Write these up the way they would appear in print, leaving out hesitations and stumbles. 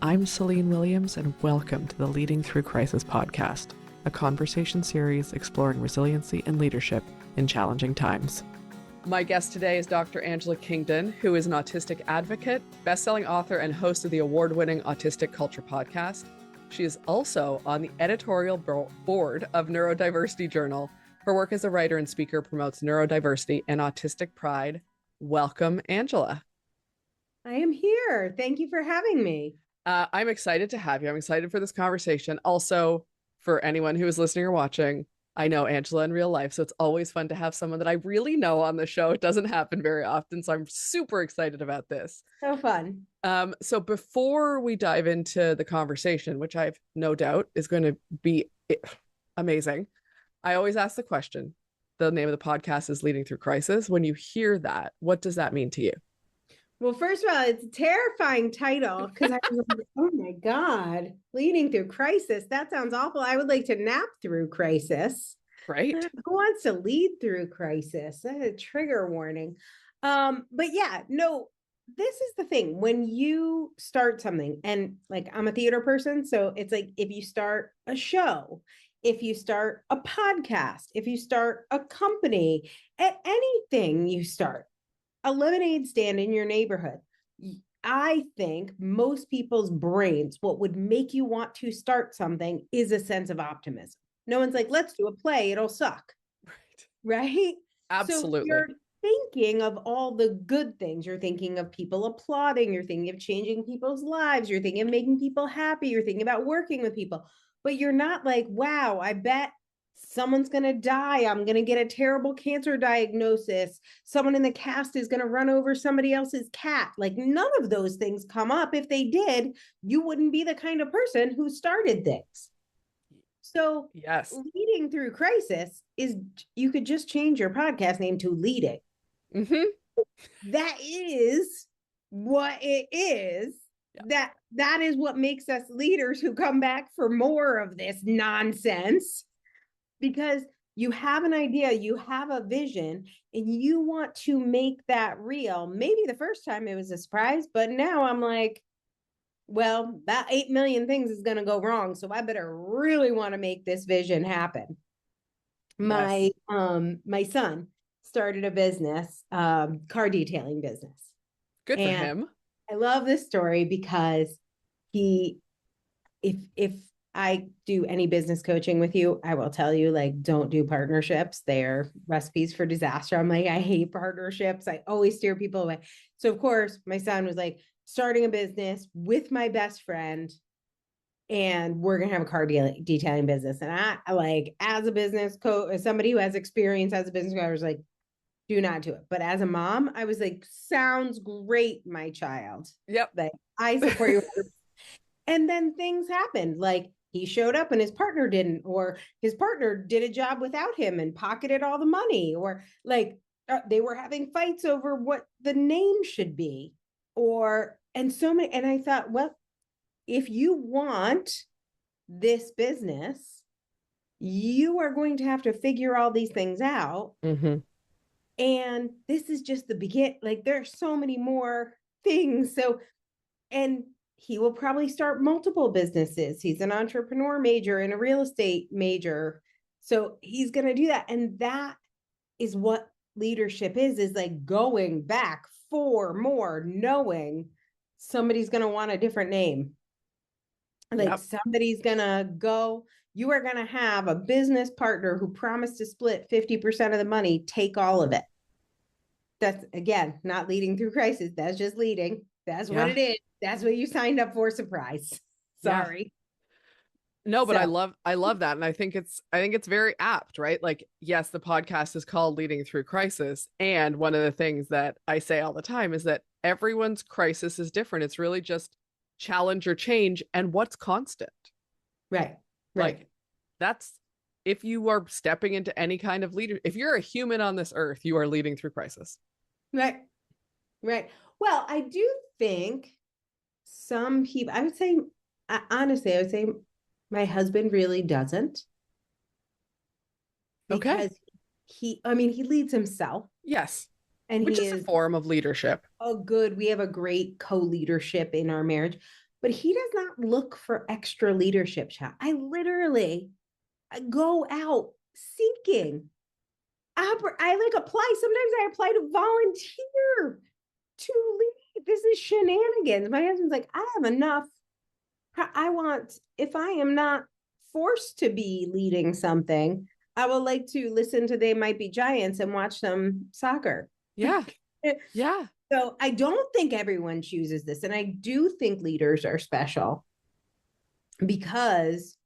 I'm Celine Williams, and welcome to the Leading Through Crisis podcast, a conversation series exploring resiliency and leadership in challenging times. My guest today is Dr. Angela Kingdon, who is an autistic advocate, best-selling author, and host of the award-winning Autistic Culture Podcast. She is also on the editorial board of NEURODIVERSITY Journal. Her work as a writer and speaker promotes neurodiversity and autistic pride. Welcome, Angela. I am here. Thank you for having me. I'm excited to have you. I'm excited for this conversation. Also, for anyone who is listening or watching, I know Angela in real life, so it's always fun to have someone that I really know on the show. It doesn't happen very often, so I'm super excited about this. So fun. So before we dive into the conversation, which I have no doubt is going to be amazing, I always ask the question. The name of the podcast is Leading Through Crisis. When you hear that, what does that mean to you? Well, first of all, it's a terrifying title because I was like, oh my God, leading through crisis. That sounds awful. I would like to nap through crisis. Right. Who wants to lead through crisis? That's a trigger warning. But yeah, no, this is the thing. When you start something, and like I'm a theater person, so it's like if you start a show, if you start a podcast, if you start a company, at anything you start, a lemonade stand in your neighborhood. I think most people's brains, what would make you want to start something is a sense of optimism. No one's like, let's do a play, it'll suck. Right? Absolutely. So you're thinking of all the good things. You're thinking of people applauding. You're thinking of changing people's lives. You're thinking of making people happy. You're thinking about working with people. But you're not like, wow, I bet someone's going to die. I'm going to get a terrible cancer diagnosis. Someone in the cast is going to run over somebody else's cat. Like none of those things come up. If they did, you wouldn't be the kind of person who started things. So yes, leading through crisis is, you could just change your podcast name to Leading. Mm-hmm. That is what it is. Yeah. That is what makes us leaders who come back for more of this nonsense. Because you have an idea, you have a vision, and you want to make that real. Maybe the first time it was a surprise, but now I'm like, well, that 8 million things is going to go wrong. So I better really want to make this vision happen. Yes. My son started a business, car detailing business. Good for him. I love this story because if I do any business coaching with you, I will tell you, like, don't do partnerships. They're recipes for disaster. I'm like, I hate partnerships. I always steer people away. So of course, my son was like, starting a business with my best friend, and we're going to have a car detailing business. And I like, as a business coach, as somebody who has experience as a business coach, I was like, do not do it. But as a mom, I was like, sounds great, my child. Yep. Like, I support you. And then things happened. Like, he showed up and his partner didn't, or his partner did a job without him and pocketed all the money, or like they were having fights over what the name should be, and so many. And I thought, well, if you want this business, you are going to have to figure all these things out. Mm-hmm. And this is just the beginning. Like, there's so many more things. So, and he will probably start multiple businesses. He's an entrepreneur major and a real estate major. So he's going to do that. And that is what leadership is like going back for more, knowing somebody's going to want a different name. Like, yep. Somebody's going to go, you are going to have a business partner who promised to split 50% of the money, take all of it. That's, again, not leading through crisis. That's just leading. That's what it is. That's what you signed up for. Surprise. Sorry. Yeah. No, but so. I love that. And I think it's very apt, right? Like, yes, the podcast is called Leading Through Crisis. And one of the things that I say all the time is that everyone's crisis is different. It's really just challenge or change, and what's constant. Right. Like, that's, if you are stepping into any kind of leader, if you're a human on this earth, you are leading through crisis. Right. Well, I do think some people, I would say my husband really doesn't. Because he leads himself. Yes. And which is a form of leadership. We have a great co-leadership in our marriage. but he does not look for extra leadership. I literally go out seeking. I like apply. Sometimes I apply to volunteer to lead. This is shenanigans. My husband's like, I have enough. I want, if I am not forced to be leading something, I would like to listen to They Might Be Giants and watch some soccer. Yeah. Yeah. So I don't think everyone chooses this. And I do think leaders are special because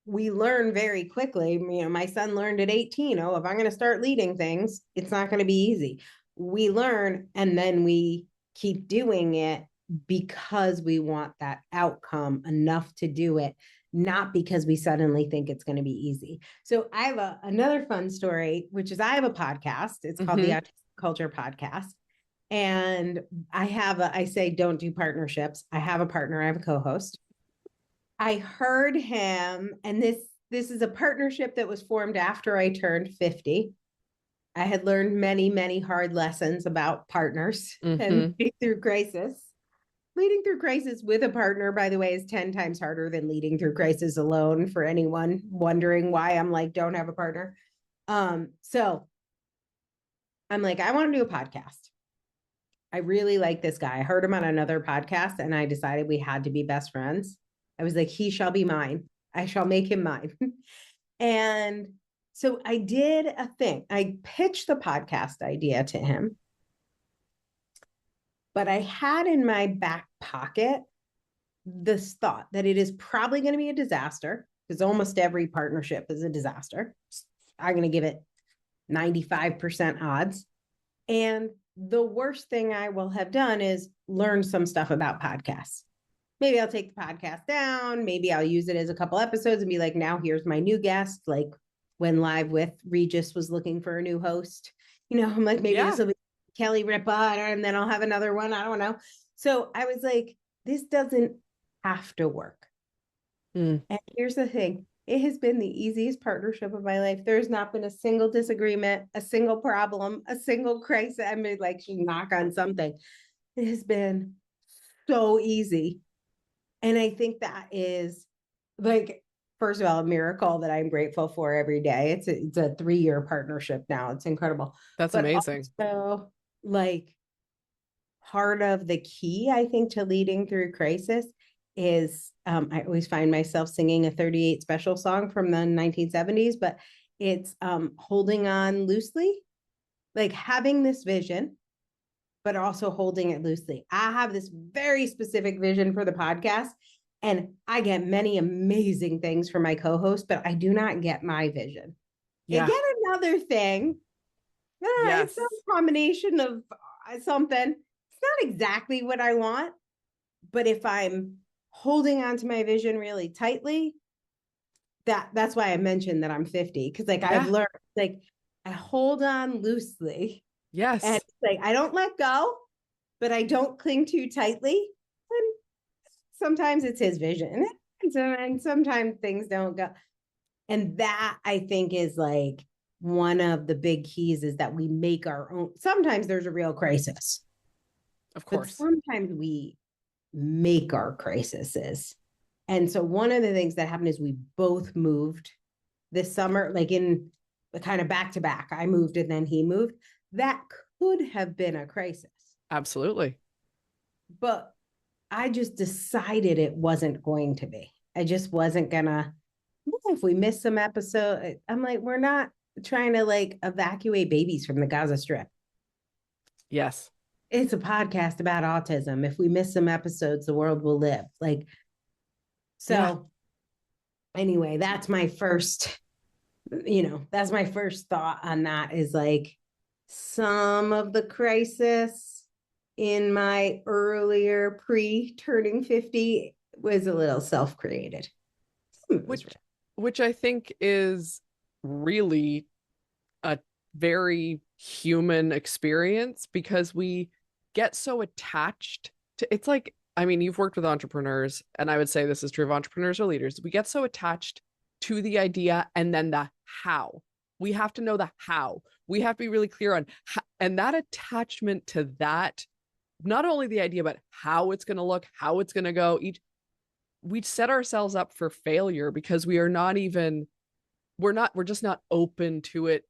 we learn very quickly. You know, my son learned at 18, oh, if I'm going to start leading things, it's not going to be easy. We learn and then we keep doing it because we want that outcome enough to do it, not because we suddenly think it's going to be easy. So I have another fun story, which is I have a podcast. It's called the Autistic Culture Podcast. And I say, don't do partnerships. I have a partner. I have a co-host. I heard him, and this is a partnership that was formed after I turned 50. I had learned many, many hard lessons about partners and leading through crisis. Leading through crisis with a partner, by the way, is 10 times harder than leading through crisis alone, for anyone wondering why I'm like, don't have a partner. So I'm like, I want to do a podcast. I really like this guy. I heard him on another podcast and I decided we had to be best friends. I was like, he shall be mine. I shall make him mine. And so I did a thing. I pitched the podcast idea to him, but I had in my back pocket this thought that it is probably going to be a disaster, because almost every partnership is a disaster. I'm going to give it 95% odds. And the worst thing I will have done is learn some stuff about podcasts. Maybe I'll take the podcast down. Maybe I'll use it as a couple episodes and be like, now here's my new guest. Like when Live with Regis was looking for a new host, you know, I'm like, maybe this will be Kelly Ripa, and then I'll have another one. I don't know. So I was like, this doesn't have to work. And here's the thing. It has been the easiest partnership of my life. There's not been a single disagreement, a single problem, a single crisis. I mean, like, she knock on something. It has been so easy. And I think that is, like, first of all, a miracle that I'm grateful for every day. It's a 3-year partnership now. It's incredible. That's amazing. So, like, part of the key, I think, to leading through crisis is I always find myself singing a 38 Special song from the 1970s, but it's holding on loosely, like having this vision, but also holding it loosely. I have this very specific vision for the podcast, and I get many amazing things from my co-host, but I do not get my vision. Yeah. Get another thing. It's some combination of something. It's not exactly what I want, but if I'm holding on to my vision really tightly, that's why I mentioned that I'm 50, because like I've learned, like, I hold on loosely. Yes. And like, I don't let go, but I don't cling too tightly. And sometimes it's his vision, and sometimes things don't go. And that, I think, is like one of the big keys, is that we make our own. Sometimes there's a real crisis. Of course. But sometimes we make our crises. And so one of the things that happened is we both moved this summer, like in the kind of back to back. I moved and then he moved. That could have been a crisis. Absolutely. But I just decided it wasn't going to be. I just wasn't gonna. If we miss some episode, I'm like, we're not trying to like evacuate babies from the Gaza Strip. Yes. It's a podcast about autism. If we miss some episodes, the world will live. Like, so anyway, that's my first, that's my first thought on that, is like some of the crisis in my earlier pre-turning 50 was a little self-created. Which I think is really a very human experience, because we get so attached to, it's like, I mean, you've worked with entrepreneurs, and I would say this is true of entrepreneurs or leaders. We get so attached to the idea, and then the how. We have to know the how. We have to be really clear on how, and that attachment to that not only the idea, but how it's going to look, how it's going to go. We set ourselves up for failure because we're just not open to it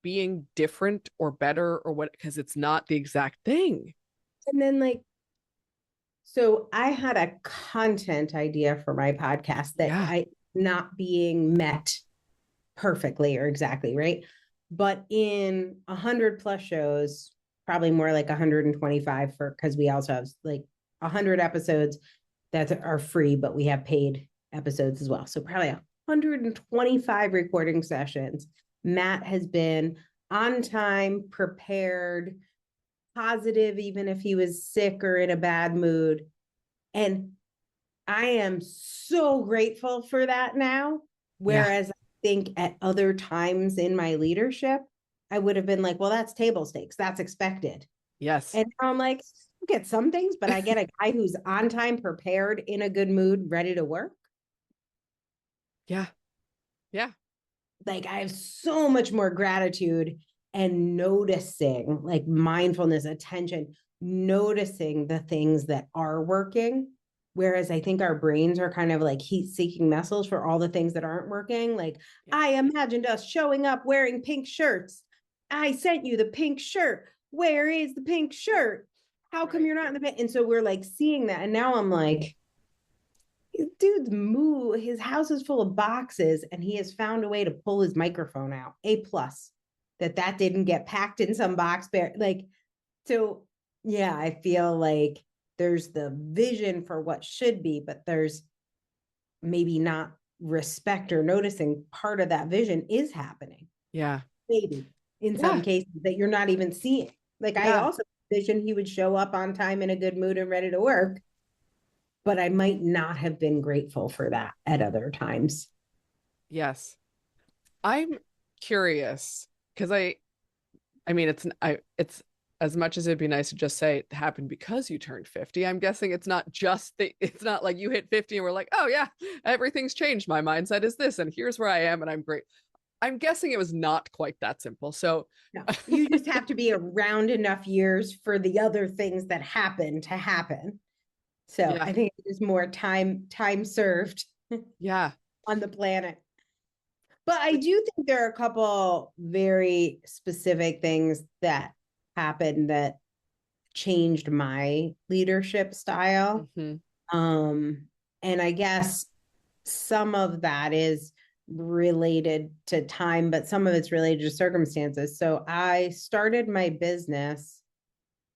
being different or better or what, because it's not the exact thing. And then like, so I had a content idea for my podcast that I not being met perfectly or exactly, right? But in 100+ shows, probably more like 125 because we also have like 100 episodes that are free, but we have paid episodes as well. So probably 125 recording sessions. Matt has been on time, prepared, positive, even if he was sick or in a bad mood. And I am so grateful for that now. Whereas I think at other times in my leadership, I would have been like, well, that's table stakes. That's expected. Yes. And now I'm like, I get some things, but I get a guy who's on time, prepared, in a good mood, ready to work. Yeah. Yeah. Like I have so much more gratitude and noticing, like mindfulness, attention, noticing the things that are working. Whereas I think our brains are kind of like heat-seeking missiles for all the things that aren't working. Like I imagined us showing up wearing pink shirts. I sent you the pink shirt. Where is the pink shirt? How come you're not in the pink? And so we're like seeing that. And now I'm like, dude's move, his house is full of boxes and he has found a way to pull his microphone out. A+ that didn't get packed in some box. Like, so yeah, I feel like there's the vision for what should be, but there's maybe not respect or noticing part of that vision is happening. Yeah. Maybe in some cases that you're not even seeing. Like I also envisioned he would show up on time in a good mood and ready to work, but I might not have been grateful for that at other times. Yes. I'm curious because I mean, it's as much as it'd be nice to just say it happened because you turned 50. I'm guessing it's not it's not like you hit 50 and we're like, oh yeah, everything's changed. My mindset is this, and here's where I am, and I'm great. I'm guessing it was not quite that simple. So no, you just have to be around enough years for the other things that happen to happen. So I think it is more time served. On the planet. But I do think there are a couple very specific things that happened that changed my leadership style. And I guess some of that is related to time, but some of it's related to circumstances. So I started my business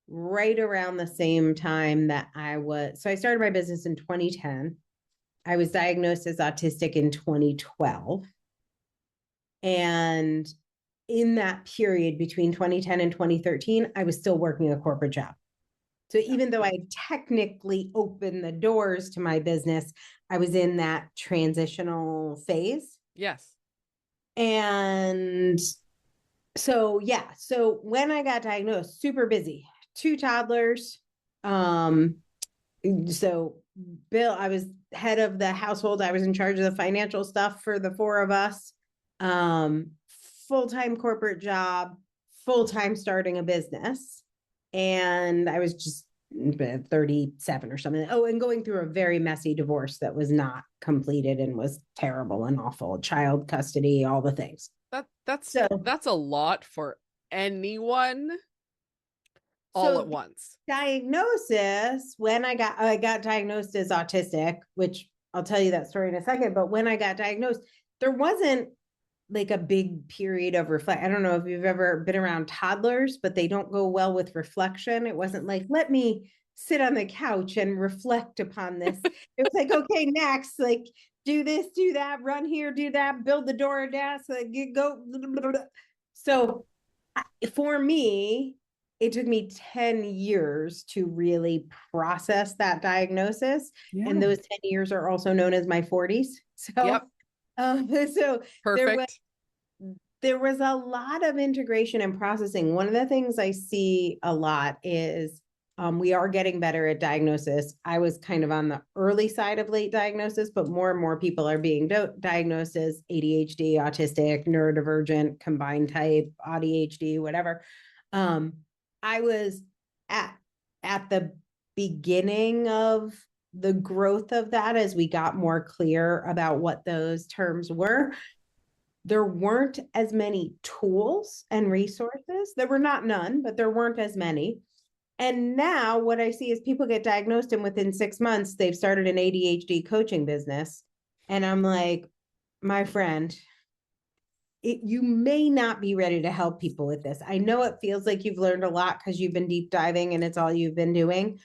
right around the same time that I started my business in 2010. I was diagnosed as autistic in 2012. And in that period between 2010 and 2013, I was still working a corporate job. So even though I technically opened the doors to my business, I was in that transitional phase. Yes. And so, so when I got diagnosed, super busy, 2 toddlers. So Bill, I was head of the household. I was in charge of the financial stuff for the 4 of us. Full-time corporate job, full-time starting a business. And I was just 37 or something. Oh, and going through a very messy divorce that was not completed and was terrible and awful. Child custody, all the things. That's a lot for anyone all at once. Diagnosis, when I got diagnosed as autistic, which I'll tell you that story in a second, but when I got diagnosed, there wasn't like a big period of reflect. I don't know if you've ever been around toddlers, but they don't go well with reflection. It wasn't like, let me sit on the couch and reflect upon this. It was like, okay, next, like do this, do that, run here, do that, build the DoorDash, like go. So for me, it took me 10 years to really process that diagnosis. And those 10 years are also known as my 40s. So so perfect. There was a lot of integration and processing. One of the things I see a lot is we are getting better at diagnosis. I was kind of on the early side of late diagnosis, but more and more people are being diagnosed as ADHD, autistic, neurodivergent, combined type, ADHD, whatever. I was at at the beginning of the growth of that, as we got more clear about what those terms were, there weren't as many tools and resources. There were not none, but there weren't as many. And now what I see is people get diagnosed, and within 6 months, they've started an ADHD coaching business. And I'm like, my friend, you may not be ready to help people with this. I know it feels like you've learned a lot because you've been deep diving and it's all you've been doing,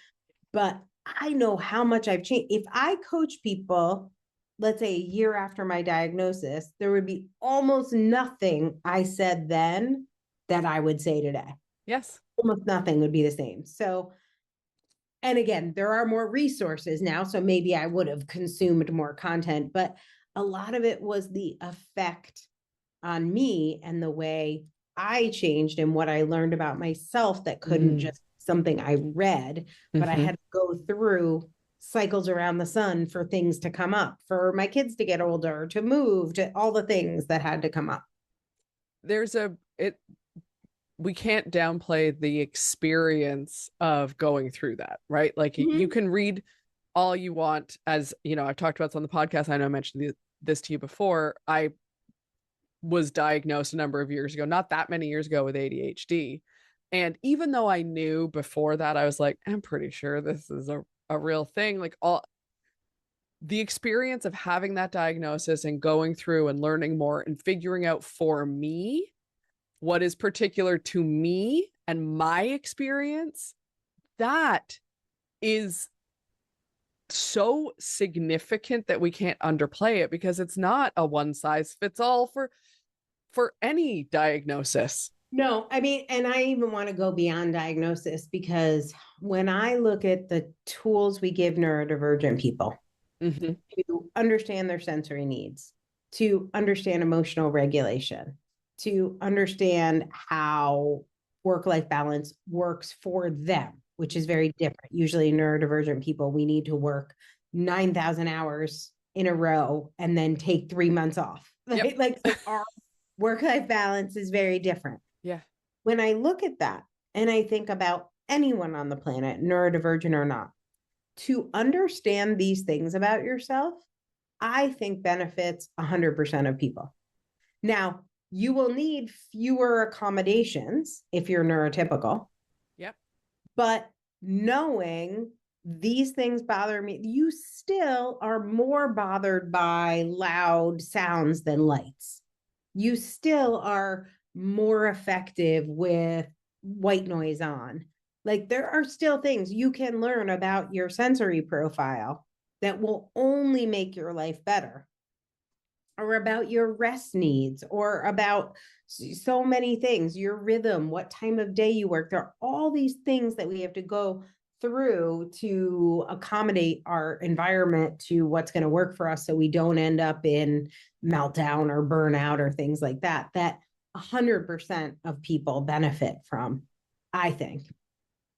but I know how much I've changed. If I coach people, let's say a year after my diagnosis, there would be almost nothing I said then that I would say today. Yes. Almost nothing would be the same. So, and again, there are more resources now, so maybe I would have consumed more content, but a lot of it was the effect on me and the way I changed and what I learned about myself that couldn't just something I read, but I had to go through cycles around the sun for things to come up, for my kids to get older, to move, to all the things that had to come up. We can't downplay the experience of going through that, right? Like you can read all you want, as you know, I've talked about this on the podcast. I know I mentioned this to you before. I was diagnosed a number of years ago, not that many years ago, with ADHD. And even though I knew before that, I was like, I'm pretty sure this is a real thing. Like all the experience of having that diagnosis and going through and learning more and figuring out for me what is particular to me and my experience, that is so significant that we can't underplay it, because it's not a one size fits all for any diagnosis. No, I mean, and I even want to go beyond diagnosis, because when I look at the tools we give neurodivergent people to understand their sensory needs, to understand emotional regulation, to understand how work-life balance works for them, which is very different. Usually neurodivergent people, we need to work 9,000 hours in a row and then take 3 months off. Right? Like our work-life balance is very different. Yeah. When I look at that and I think about anyone on the planet, neurodivergent or not, to understand these things about yourself, I think benefits 100% of people. Now, you will need fewer accommodations if you're neurotypical. Yep. But knowing these things bother me, you still are more bothered by loud sounds than lights. You still are more effective with white noise on. Like there are still things you can learn about your sensory profile that will only make your life better, or about your rest needs, or about so many things, your rhythm, what time of day you work. There are all these things that we have to go through to accommodate our environment to what's going to work for us, so we don't end up in meltdown or burnout or things like that, that 100% of people benefit from, I think.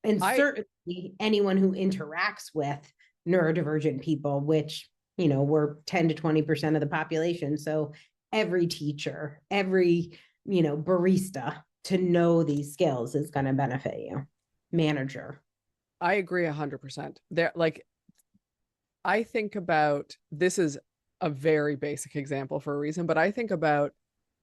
And certainly anyone who interacts with neurodivergent people, which, you know, we're 10 to 20% of the population. So every teacher, every, you know, barista, to know these skills is going to benefit you. Manager. I agree 100%. There, like, I think about, this is a very basic example for a reason, but I think about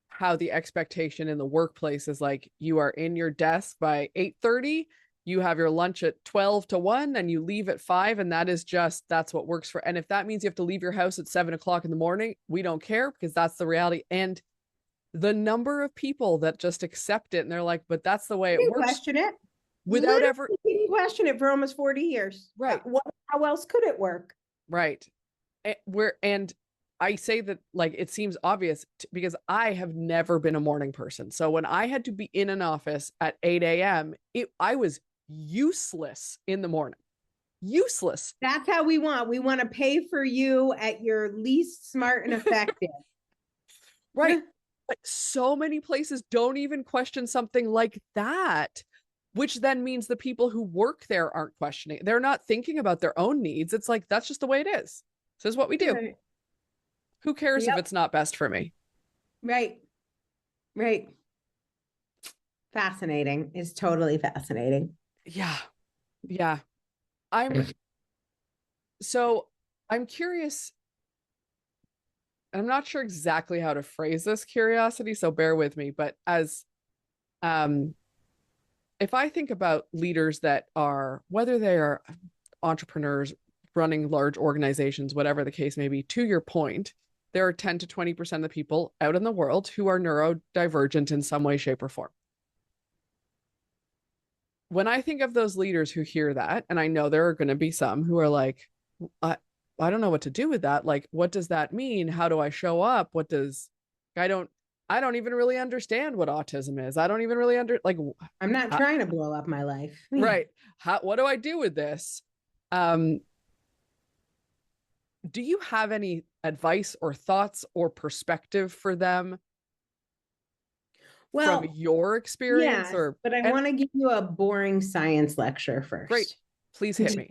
how the expectation in the workplace is like, you are in your desk by 8:30, you have your lunch at 12 to 1, and you leave at 5. And that's what works for. And if that means you have to leave your house at 7 o'clock in the morning, we don't care, because that's the reality. And the number of people that just accept it and they're like, but that's the way it works. Question it. Without ever question it for almost 40 years. Right. How else could it work? Right. And I say that like it seems obvious because I have never been a morning person. So when I had to be in an office at 8 a.m., I was useless in the morning. Useless. That's how we want to pay for you at your least smart and effective. Right. But so many places don't even question something like that, which then means the people who work there aren't questioning. They're not thinking about their own needs. It's like, that's just the way it is. This is what we do. Right. Who cares if it's not best for me? Right. Right. Fascinating. It's totally fascinating. Yeah. Yeah. I'm so I'm curious. I'm not sure exactly how to phrase this curiosity, so bear with me. But as um, if I think about leaders that are, whether they are entrepreneurs running large organizations, whatever the case may be, to your point, there are 10 to 20% of the people out in the world who are neurodivergent in some way, shape, or form. When I think of those leaders who hear that, and I know there are going to be some who are like, I don't know what to do with that. Like, what does that mean? How do I show up? What does I don't I don't even really understand what autism is. I don't even really I'm not trying to blow up my life. right. What do I do with this? Um, do you have any advice or thoughts or perspective for them from your experience? Yes, but I want to give you a boring science lecture first. Great. Please hit me.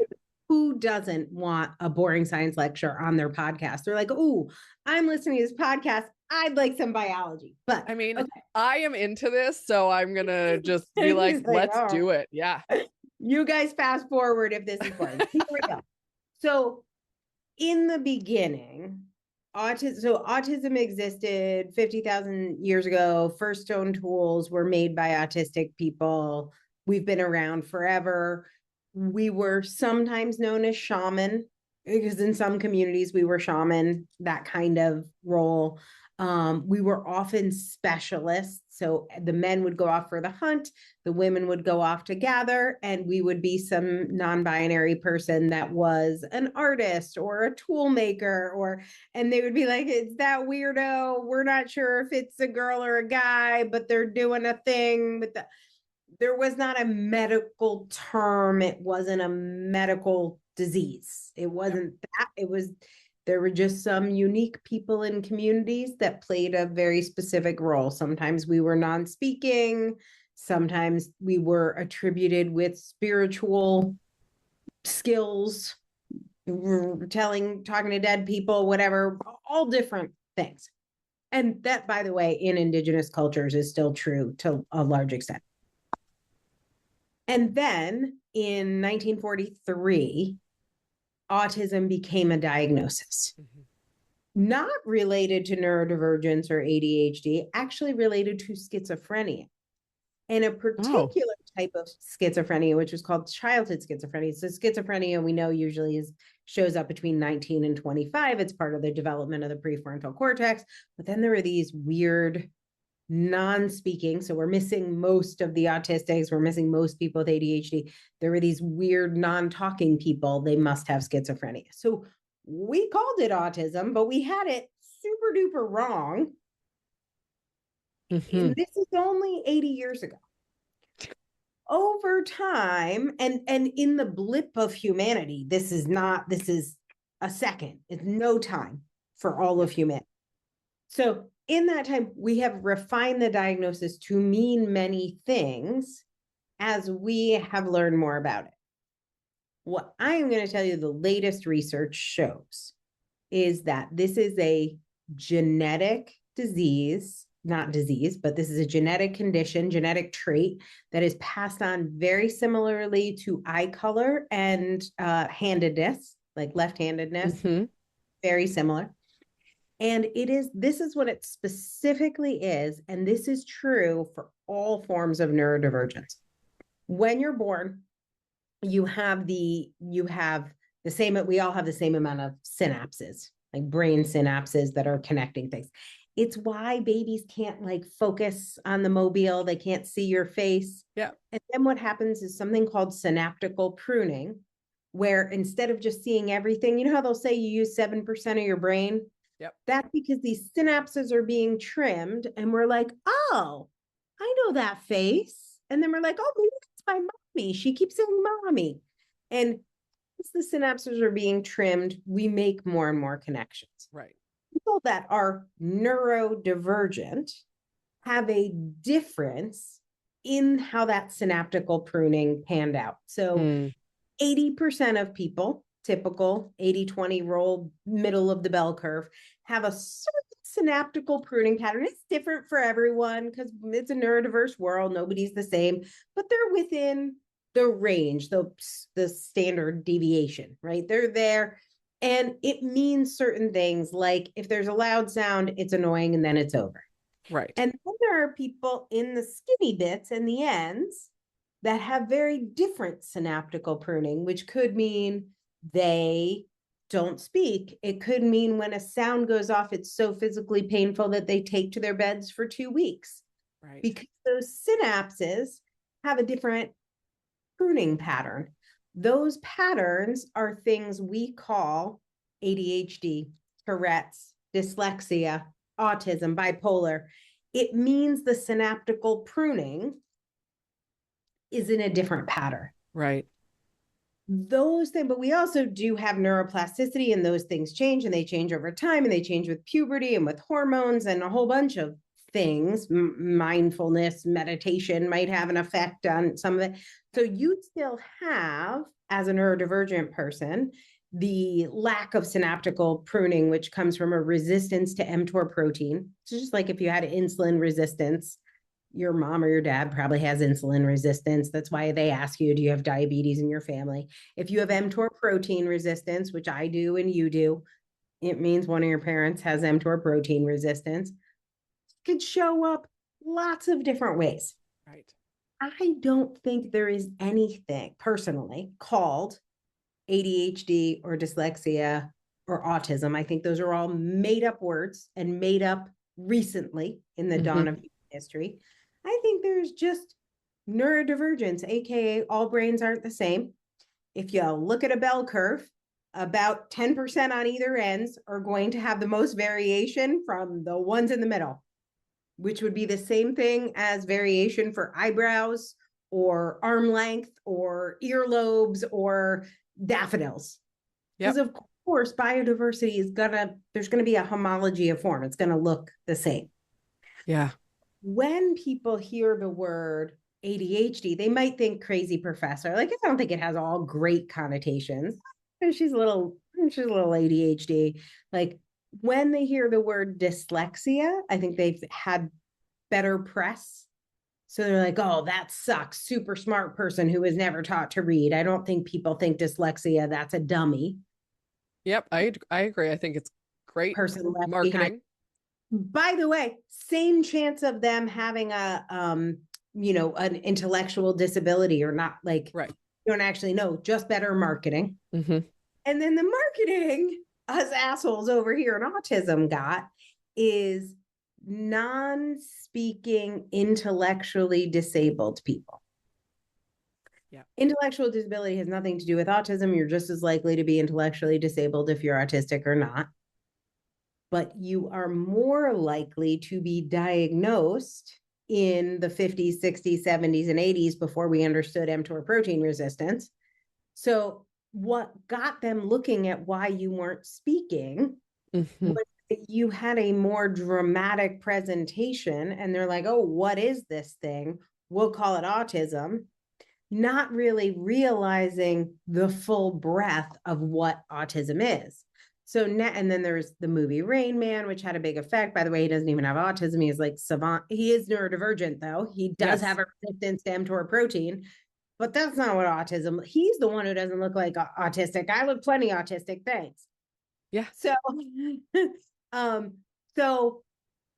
Who doesn't want a boring science lecture on their podcast? They're like, "Oh, I'm listening to this podcast. I'd like some biology." But I mean, okay. I am into this, so I'm gonna just be like, let's do it. Yeah. You guys fast forward if this is boring. Here we go. So in the beginning, autism existed 50,000 years ago. First stone tools were made by autistic people. We've been around forever. We were sometimes known as shaman, because in some communities we were shaman, that kind of role. We were often specialists. So the men would go off for the hunt, the women would go off to gather, and we would be some non-binary person that was an artist or a tool maker, and they would be like, it's that weirdo. We're not sure if it's a girl or a guy, but they're doing a thing with there was not a medical term. It wasn't a medical disease. It wasn't that. There were just some unique people in communities that played a very specific role. Sometimes we were non-speaking. Sometimes we were attributed with spiritual skills, talking to dead people, whatever, all different things. And that, by the way, in Indigenous cultures is still true to a large extent. And then in 1943, autism became a diagnosis, not related to neurodivergence or ADHD, actually related to schizophrenia. And a particular type of schizophrenia, which is called childhood schizophrenia. So schizophrenia, we know usually shows up between 19 and 25. It's part of the development of the prefrontal cortex. But then there are these weird non-speaking, so we're missing most of the autistics, we're missing most people with ADHD. There were these weird non-talking people. They must have schizophrenia. So we called it autism, but we had it super duper wrong. And this is only 80 years ago. Over time, and in the blip of humanity, this is a second. It's no time for all of humanity. So in that time, we have refined the diagnosis to mean many things as we have learned more about it. What I am going to tell you the latest research shows is that this is a genetic disease, not disease, but this is a genetic condition, genetic trait that is passed on very similarly to eye color and handedness, like left-handedness, very similar. And this is what it specifically is. And this is true for all forms of neurodivergence. When you're born, we all have the same amount of synapses, like brain synapses that are connecting things. It's why babies can't focus on the mobile. They can't see your face. Yeah. And then what happens is something called synaptical pruning, where instead of just seeing everything, you know how they'll say you use 7% of your brain? Yep. That's because these synapses are being trimmed, and we're like, oh, I know that face. And then we're like, oh, maybe that's my mommy. She keeps saying mommy. And as the synapses are being trimmed, we make more and more connections. Right. People that are neurodivergent have a difference in how that synaptical pruning panned out. So 80% of people, typical 80-20 roll, middle of the bell curve, have a certain synaptical pruning pattern. It's different for everyone because it's a neurodiverse world. Nobody's the same, but they're within the range, the standard deviation, right? They're there. And it means certain things, like if there's a loud sound, it's annoying and then it's over. Right. And then there are people in the skinny bits and the ends that have very different synaptical pruning, which could mean they don't speak. It could mean when a sound goes off, it's so physically painful that they take to their beds for 2 weeks. Right. Because those synapses have a different pruning pattern. Those patterns are things we call ADHD, Tourette's, dyslexia, autism, bipolar. It means the synaptical pruning is in a different pattern. Right. Those things, but we also do have neuroplasticity, and those things change, and they change over time, and they change with puberty and with hormones and a whole bunch of things. Mindfulness, meditation might have an effect on some of it. So you still have, as a neurodivergent person, the lack of synaptical pruning, which comes from a resistance to mTOR protein. So just like if you had insulin resistance, your mom or your dad probably has insulin resistance. That's why they ask you, do you have diabetes in your family? If you have mTOR protein resistance, which I do and you do, it means one of your parents has mTOR protein resistance. It could show up lots of different ways. Right. I don't think there is anything personally called ADHD or dyslexia or autism. I think those are all made up words and made up recently in the dawn of history. I think there's just neurodivergence, aka all brains aren't the same. If you look at a bell curve, about 10% on either ends are going to have the most variation from the ones in the middle, which would be the same thing as variation for eyebrows or arm length or earlobes or daffodils. Because of course, biodiversity is there's gonna be a homology of form. It's gonna look the same. Yeah. When people hear the word ADHD, they might think crazy professor. Like, I don't think it has all great connotations. She's a little ADHD. Like, when they hear the word dyslexia, I think they've had better press. So they're like, oh, that sucks. Super smart person who was never taught to read. I don't think people think dyslexia, that's a dummy. Yep. I agree. I think it's great Person left marketing. behind. By the way, same chance of them having an intellectual disability or not, like, right. You don't actually know, just better marketing. Mm-hmm. And then the marketing us assholes over here in autism got is non-speaking intellectually disabled people. Yeah. Intellectual disability has nothing to do with autism. You're just as likely to be intellectually disabled if you're autistic or not. But you are more likely to be diagnosed in the 50s, 60s, 70s, and 80s before we understood mTOR protein resistance. So what got them looking at why you weren't speaking was that you had a more dramatic presentation, and they're like, oh, what is this thing? We'll call it autism, not really realizing the full breadth of what autism is. So now, and then there's the movie Rain Man, which had a big effect. By the way, he doesn't even have autism. He's like savant. He is neurodivergent, though. He does have a resistance to mTOR protein, but that's not what autism. He's the one who doesn't look like autistic. I look plenty autistic. Thanks. Yeah. So, so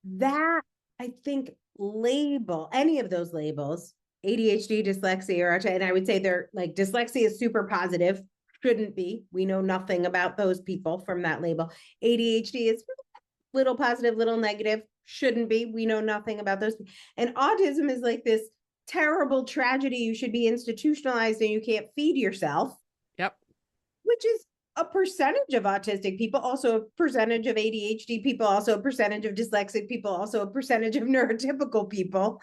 that, I think, label, any of those labels, ADHD, dyslexia, or and I would say they're like, dyslexia is super positive. Shouldn't be. We know nothing about those people from that label. ADHD is little positive, little negative. Shouldn't be. We know nothing about those. And autism is like this terrible tragedy. You should be institutionalized and you can't feed yourself. Yep. Which is a percentage of autistic people, also a percentage of ADHD people, also a percentage of dyslexic people, also a percentage of neurotypical people.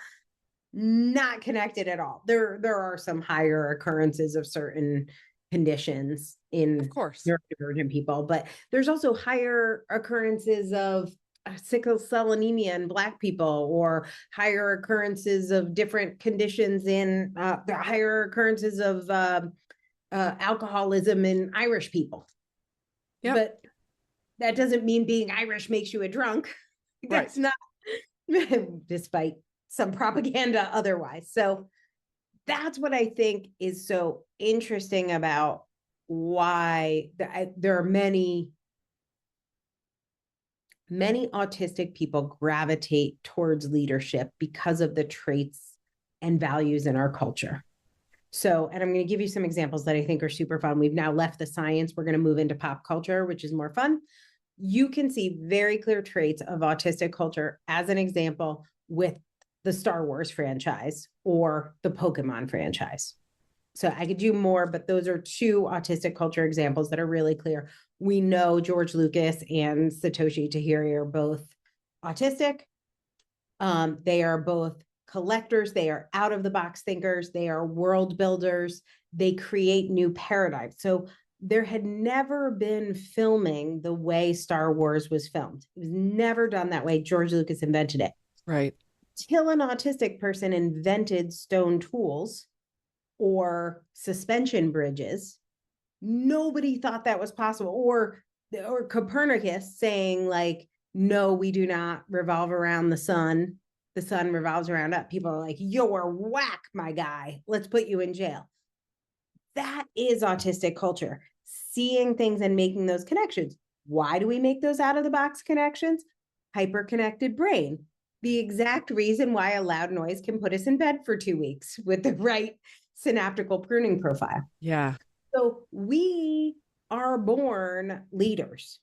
Not connected at all. There are some higher occurrences of certain conditions in, of course, neurodivergent people, but there's also higher occurrences of sickle cell anemia in Black people, or higher occurrences of different conditions in the higher occurrences of alcoholism in Irish people. Yep. But that doesn't mean being Irish makes you a drunk. That's not, despite some propaganda otherwise. So that's what I think is so interesting about why there are many autistic people gravitate towards leadership because of the traits and values in our culture. So, and I'm going to give you some examples that I think are super fun. We've now left the science. We're going to move into pop culture, which is more fun. You can see very clear traits of autistic culture as an example with the Star Wars franchise or the Pokemon franchise. So I could do more, but those are two autistic culture examples that are really clear. We know George Lucas and Satoshi Tajiri are both autistic. They are both collectors. They are out of the box thinkers. They are world builders. They create new paradigms. So there had never been filming the way Star Wars was filmed. It was never done that way. George Lucas invented it. Right. Till an autistic person invented stone tools or suspension bridges, nobody thought that was possible. Or Copernicus saying like, no, we do not revolve around the sun. The sun revolves around us. People are like, you're whack, my guy. Let's put you in jail. That is autistic culture, seeing things and making those connections. Why do we make those out of the box connections? Hyperconnected brain. The exact reason why a loud noise can put us in bed for 2 weeks with the right synaptical pruning profile. Yeah. So we are born leaders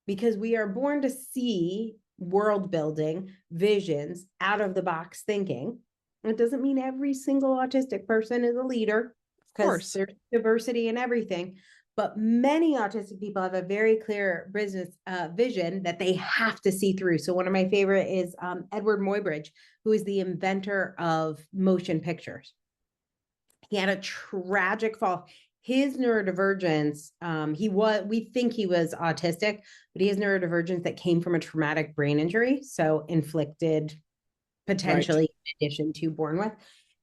because we are born to see world building, visions, out of the box thinking. It doesn't mean every single autistic person is a leader, because there's diversity in everything. But many autistic people have a very clear business vision that they have to see through. So one of my favorite is Edward Muybridge, who is the inventor of motion pictures. He had a tragic fall. His neurodivergence, we think he was autistic, but he has neurodivergence that came from a traumatic brain injury. So inflicted potentially in addition to born with.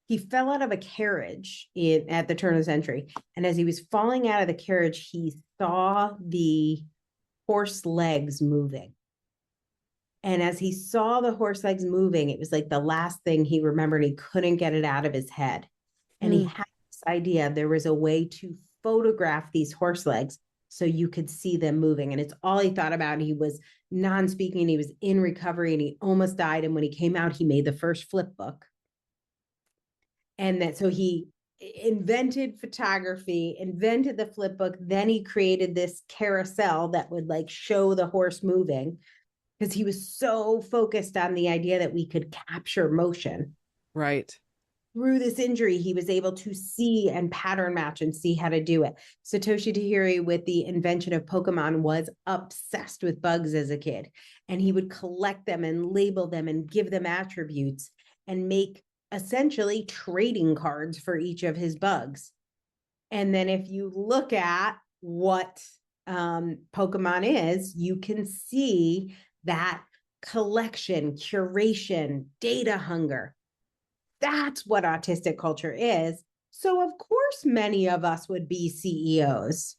He fell out of a carriage at the turn of the century. And as he was falling out of the carriage, he saw the horse legs moving. And as he saw the horse legs moving, it was like the last thing he remembered. He couldn't get it out of his head. And he had this idea there was a way to photograph these horse legs so you could see them moving. And it's all he thought about. He was non-speaking. He was in recovery and he almost died. And when he came out, he made the first flip book. And so he invented photography, invented the flip book. Then he created this carousel that would like show the horse moving because he was so focused on the idea that we could capture motion. Right. Through this injury, he was able to see and pattern match and see how to do it. Satoshi Tajiri, with the invention of Pokemon, was obsessed with bugs as a kid. And he would collect them and label them and give them attributes and make essentially trading cards for each of his bugs. And then if you look at what Pokemon is, you can see that collection, curation, data hunger. That's what autistic culture is. So of course, many of us would be CEOs.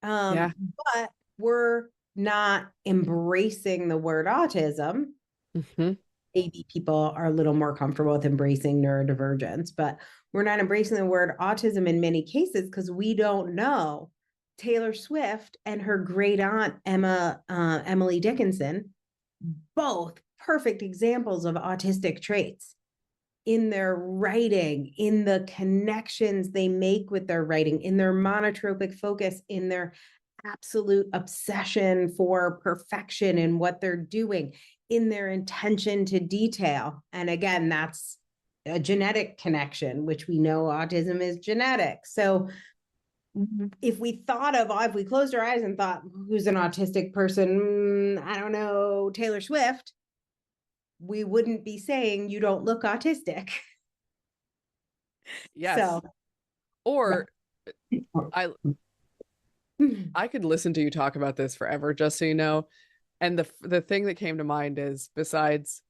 But we're not embracing the word autism. Mm-hmm. Maybe people are a little more comfortable with embracing neurodivergence, but we're not embracing the word autism in many cases because we don't know. Taylor Swift and her great aunt, Emily Dickinson, both perfect examples of autistic traits in their writing, in the connections they make with their writing, in their monotropic focus, in their absolute obsession for perfection in what they're doing, in their intention to detail. And again, that's a genetic connection, which we know autism is genetic. So if we closed our eyes and thought, who's an autistic person? I don't know, Taylor Swift, we wouldn't be saying you don't look autistic. Yes. So, or yeah. I could listen to you talk about this forever, just so you know. And the thing that came to mind is, besides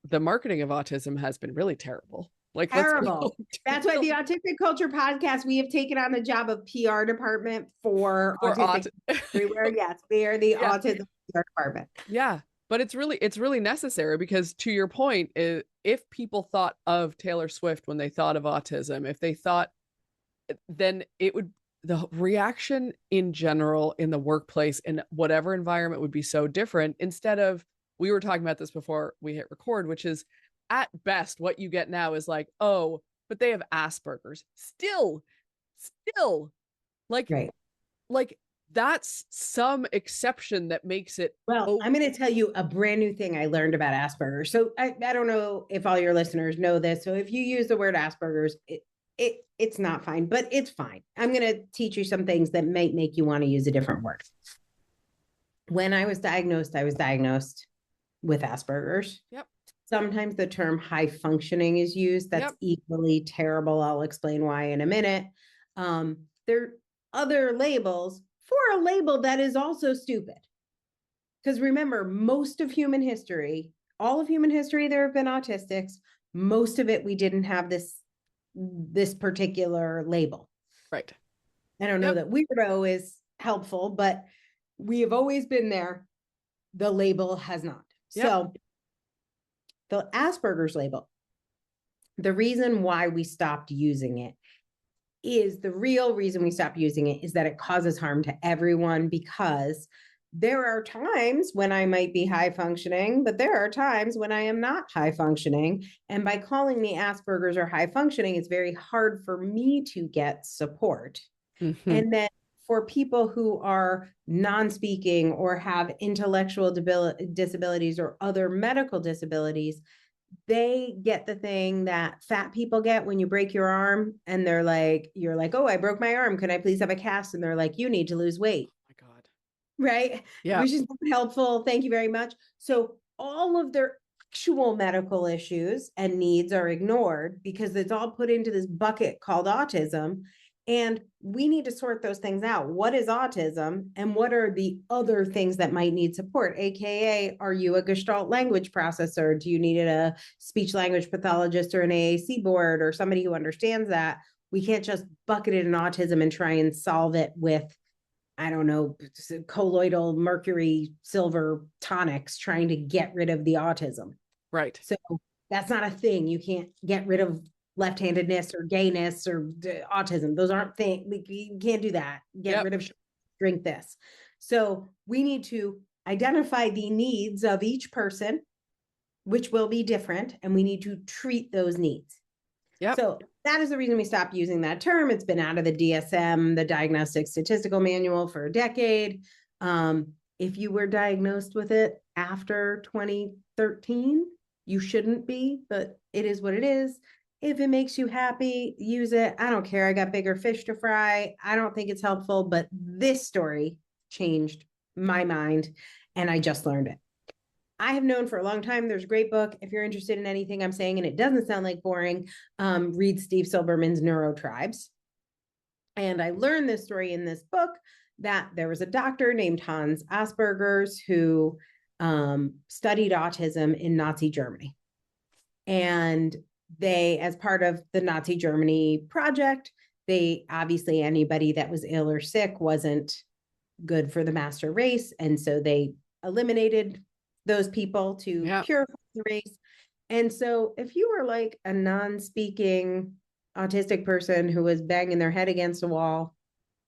the marketing of autism has been really terrible. Like terrible. That's why the Autistic Culture Podcast, we have taken on the job of PR department for autistic everywhere. Yes, we are the autism PR department. Yeah. But it's really necessary because, to your point, if people thought of Taylor Swift when they thought of autism, if they thought, then the reaction in general in the workplace in whatever environment would be so different. Instead of, we were talking about this before we hit record, which is at best what you get now is like, oh, but they have Asperger's. Still, like, Right. like that's some exception that makes it. Well, I'm going to tell you a brand new thing I learned about Asperger's. So I don't know if all your listeners know this. So if you use the word Asperger's, it's not fine, but it's fine. I'm going to teach you some things that might make you want to use a different word. When I was diagnosed with Asperger's. Yep. Sometimes the term high functioning is used. That's equally terrible. I'll explain why in a minute. There are other labels for a label that is also stupid. Because remember, most of human history, all of human history, there have been autistics. Most of it, we didn't have this particular label. Right. I don't know that weirdo is helpful, but we have always been there. The label has not. Yep. So the Asperger's label, the reason why we stopped using it is the real reason we stopped using it is that it causes harm to everyone, because there are times when I might be high functioning, but there are times when I am not high functioning. And by calling me Asperger's or high functioning, it's very hard for me to get support. Mm-hmm. And then for people who are non-speaking or have intellectual disabilities or other medical disabilities, they get the thing that fat people get when you break your arm and they're like, you're like, oh, I broke my arm. Can I please have a cast? And they're like, you need to lose weight. Oh my God. Right? Yeah. Which is not helpful. Thank you very much. So all of their actual medical issues and needs are ignored because it's all put into this bucket called autism. And we need to sort those things out. What is autism and what are the other things that might need support? AKA, are you a Gestalt language processor? Do you need a speech language pathologist or an AAC board or somebody who understands that? We can't just bucket it in autism and try and solve it with, I don't know, colloidal mercury silver tonics trying to get rid of the autism. Right. So that's not a thing. You can't get rid of left-handedness or gayness or autism. Those aren't things. You can't do that. Get rid of, drink this. So we need to identify the needs of each person, which will be different, and we need to treat those needs. Yep. So that is the reason we stopped using that term. It's been out of the DSM, the Diagnostic Statistical Manual, for a decade. If you were diagnosed with it after 2013, you shouldn't be, but it is what it is. If it makes you happy, use it. I don't care. I got bigger fish to fry. I don't think it's helpful, but this story changed my mind and I just learned it. I have known for a long time, there's a great book. If you're interested in anything I'm saying and it doesn't sound like boring, read Steve Silberman's Neurotribes. And I learned this story in this book that there was a doctor named Hans Asperger's who studied autism in Nazi Germany. And they, as part of the Nazi Germany project, they obviously, anybody that was ill or sick wasn't good for the master race. And so they eliminated those people to purify the race. And so if you were like a non-speaking autistic person who was banging their head against a wall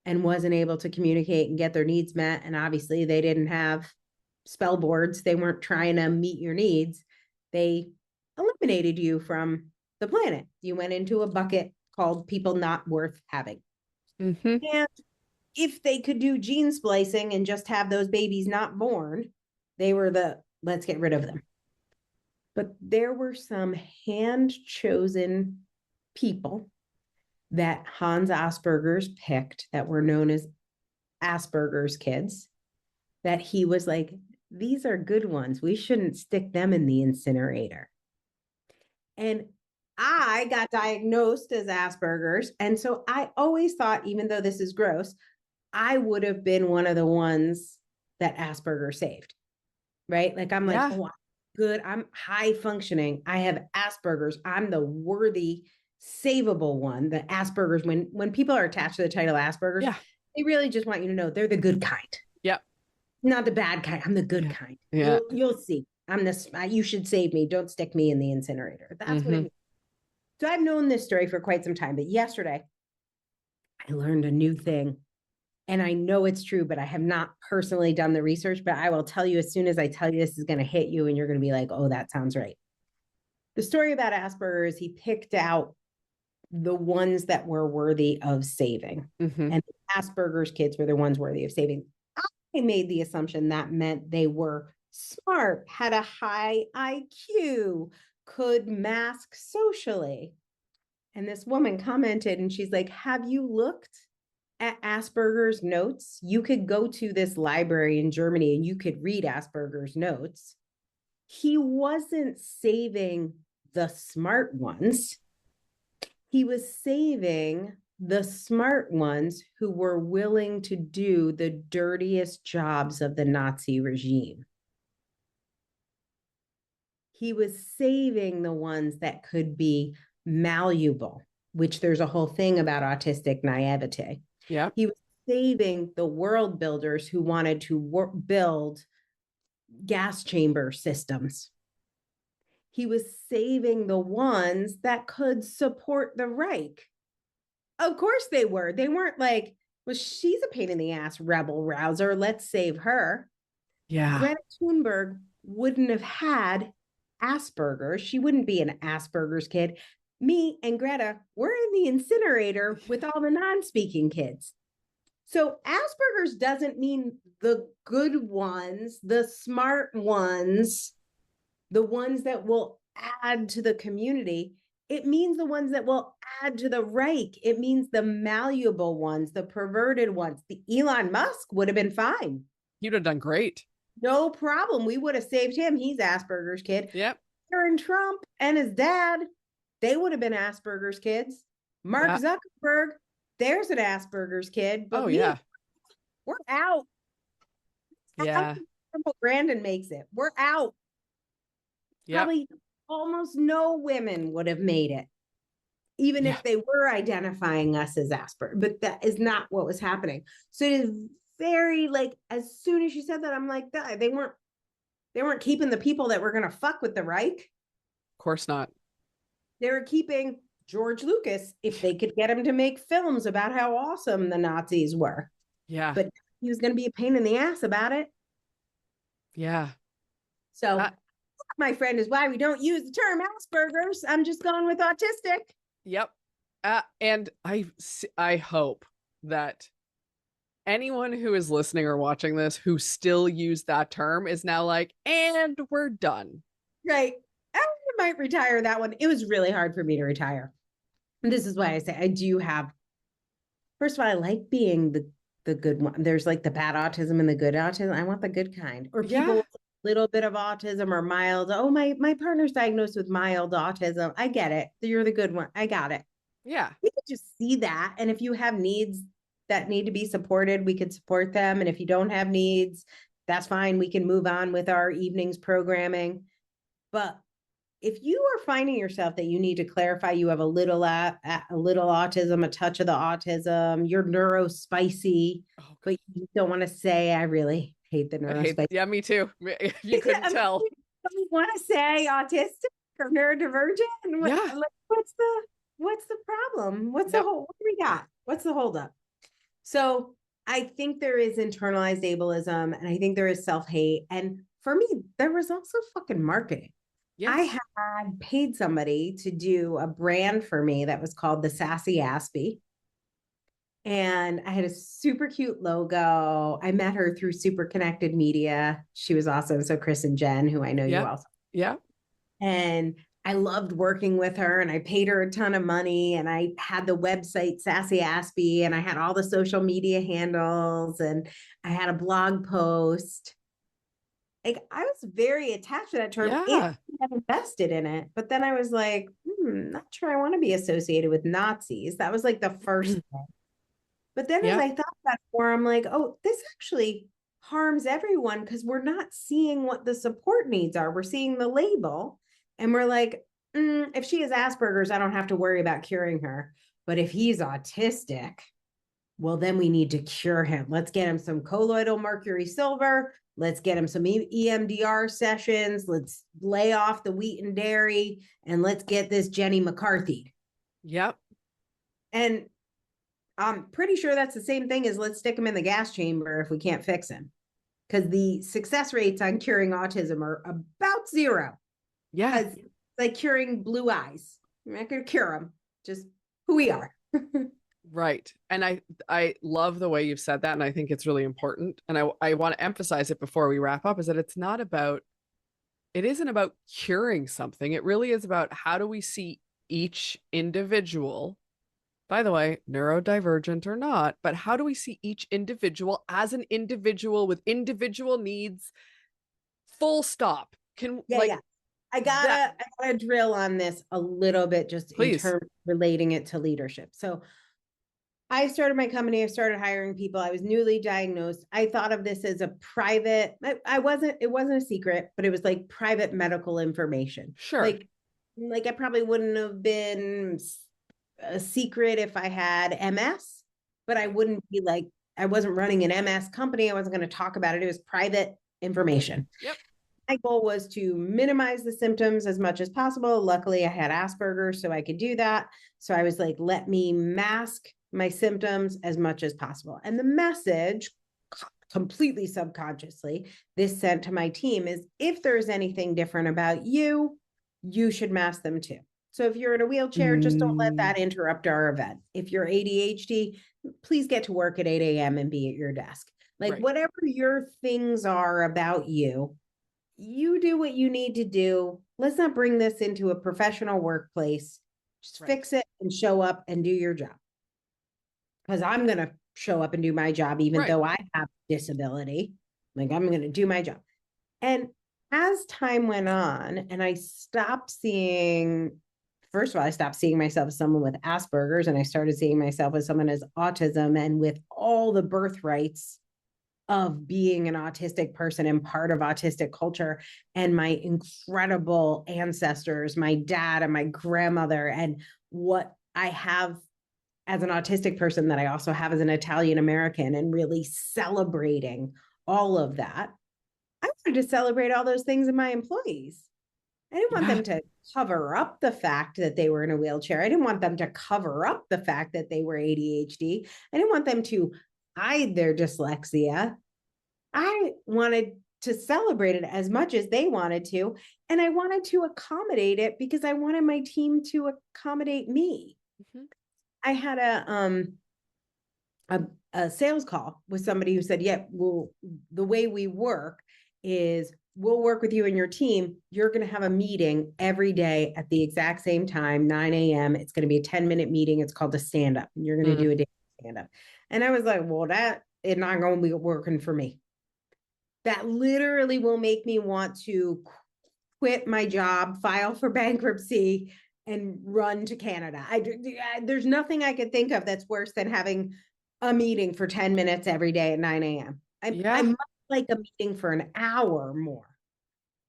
and wasn't able to communicate and get their needs met, and obviously they didn't have spell boards, they weren't trying to meet your needs, they eliminated you from the planet. You went into a bucket called people not worth having. Mm-hmm. And if they could do gene splicing and just have those babies not born, they were let's get rid of them. But there were some hand-chosen people that Hans Asperger's picked that were known as Asperger's kids, that he was like, these are good ones. We shouldn't stick them in the incinerator. And I got diagnosed as Asperger's. And so I always thought, even though this is gross, I would have been one of the ones that Asperger saved, right? Like, I'm like, oh, I'm good. I'm high functioning. I have Asperger's. I'm the worthy, savable one. The Asperger's, when people are attached to the title Asperger's, they really just want you to know they're the good kind. Yep. Not the bad kind. I'm the good Yeah. kind. Yeah. You'll see. I'm this. You should save me. Don't stick me in the incinerator. That's what it means. So I've known this story for quite some time, but yesterday I learned a new thing. And I know it's true, but I have not personally done the research. But I will tell you as soon as I tell you, this is going to hit you and you're going to be like, oh, that sounds right. The story about Asperger is he picked out the ones that were worthy of saving. And Asperger's kids were the ones worthy of saving. I made the assumption that meant they were smart, had a high IQ, could mask socially. And this woman commented and she's like, have you looked at Asperger's notes? You could go to this library in Germany and you could read Asperger's notes. He wasn't saving the smart ones. He was saving the smart ones who were willing to do the dirtiest jobs of the Nazi regime. He was saving the ones that could be malleable, which there's a whole thing about autistic naivete. Yeah. He was saving the world builders who wanted to build gas chamber systems. He was saving the ones that could support the Reich. Of course they were. They weren't like, well, she's a pain in the ass rebel rouser. Let's save her. Yeah. Greta Thunberg wouldn't have had Asperger's. She wouldn't be an Asperger's kid. Me and Greta, we're in the incinerator with all the non-speaking kids. So Asperger's doesn't mean the good ones, the smart ones, the ones that will add to the community. It means the ones that will add to the Reich. It means the malleable ones, the perverted ones. The Elon Musk would have been fine. You'd have done great. No problem. We would have saved him. He's Asperger's kid. Yep. Aaron Trump and his dad, they would have been Asperger's kids. Mark Zuckerberg, there's an Asperger's kid. But we're out. Yeah. Brandon makes it. We're out. Yep. Probably almost no women would have made it, even if they were identifying us as Asperger. But that is not what was happening. So it is very like, as soon as you said that, I'm like, they weren't keeping the people that were going to fuck with the Reich. Of course not. They were keeping George Lucas if they could get him to make films about how awesome the Nazis were. Yeah. But he was going to be a pain in the ass about it. Yeah. So my friend is why we don't use the term Asperger's. I'm just going with autistic. Yep. And I hope that anyone who is listening or watching this who still use that term is now like, and we're done. Right. I might retire that one. It was really hard for me to retire. And this is why I say I do have, first of all, I like being the good one. There's like the bad autism and the good autism. I want the good kind. Or people with a little bit of autism or mild. Oh, my partner's diagnosed with mild autism. I get it. You're the good one. I got it. Yeah. We could just see that. And if you have needs that need to be supported, we could support them. And if you don't have needs, that's fine. We can move on with our evenings programming. But if you are finding yourself that you need to clarify, you have a little autism, a touch of the autism, you're neurospicy, but you don't want to say, I really hate the neurospicy. Yeah, me too. You couldn't tell. You want to say autistic or neurodivergent? What's the problem? What do we got? What's the holdup? So I think there is internalized ableism, and I think there is self-hate. And for me, there was also fucking marketing. Yes. I had paid somebody to do a brand for me that was called the Sassy Aspie. And I had a super cute logo. I met her through Super Connected Media. She was awesome. So Chris and Jen, who I know you also. Yeah. And I loved working with her, and I paid her a ton of money, and I had the website Sassy Aspie, and I had all the social media handles, and I had a blog post. Like, I was very attached to that term. Yeah. I invested in it. But then I was like, not sure I want to be associated with Nazis. That was like the first thing. But then as I thought about it more, I'm like, oh, this actually harms everyone because we're not seeing what the support needs are. We're seeing the label. And we're like, if she has Asperger's, I don't have to worry about curing her. But if he's autistic, Well, then we need to cure him. Let's get him some colloidal mercury silver. Let's get him some EMDR sessions. Let's lay off the wheat and dairy, and let's get this Jenny McCarthy. Yep. And I'm pretty sure that's the same thing as let's stick him in the gas chamber if we can't fix him. Because the success rates on curing autism are about zero. Yeah. It's like curing blue eyes. We're not going to cure them, just who we are. Right. And I love the way you've said that. And I think it's really important. And I want to emphasize it before we wrap up, is that it isn't about curing something. It really is about how do we see each individual, by the way, neurodivergent or not, but how do we see each individual as an individual with individual needs, full stop. I gotta drill on this a little bit, just Please. in terms of relating it to leadership. So I started my company. I started hiring people. I was newly diagnosed. I thought of this as a private, it wasn't a secret, but it was like private medical information. Sure. Like I probably wouldn't have been a secret if I had MS, but I wouldn't be like, I wasn't running an MS company. I wasn't going to talk about it. It was private information. Yep. My goal was to minimize the symptoms as much as possible. Luckily, I had Asperger, so I could do that. So I was like, let me mask my symptoms as much as possible. And the message, completely subconsciously, this sent to my team is, if there's anything different about you, you should mask them too. So if you're in a wheelchair, just don't let that interrupt our event. If you're ADHD, please get to work at 8 a.m. and be at your desk. Like whatever your things are about you, you do what you need to do. Let's not bring this into a professional workplace. Just fix it and show up and do your job. Because I'm going to show up and do my job, even though I have disability. Like, I'm going to do my job. And as time went on, and I stopped seeing, first of all, I stopped seeing myself as someone with Asperger's, and I started seeing myself as someone as autism, and with all the birthrights of being an autistic person and part of autistic culture, and my incredible ancestors, my dad and my grandmother, and what I have as an autistic person that I also have as an Italian American, and really celebrating all of that. I wanted to celebrate all those things in my employees. I didn't want them to cover up the fact that they were in a wheelchair. I didn't want them to cover up the fact that they were ADHD. I didn't want them to hide their dyslexia. I wanted to celebrate it as much as they wanted to. And I wanted to accommodate it because I wanted my team to accommodate me. Mm-hmm. I had a sales call with somebody who said, yeah, well, the way we work is we'll work with you and your team. You're going to have a meeting every day at the exact same time, 9 a.m. It's going to be a 10-minute meeting. It's called a stand-up. And you're going to do a daily stand-up. And I was like, well, that is not going to be working for me. That literally will make me want to quit my job, file for bankruptcy, and run to Canada. There's nothing I could think of that's worse than having a meeting for 10 minutes every day at 9 a.m. I might like a meeting for an hour or more.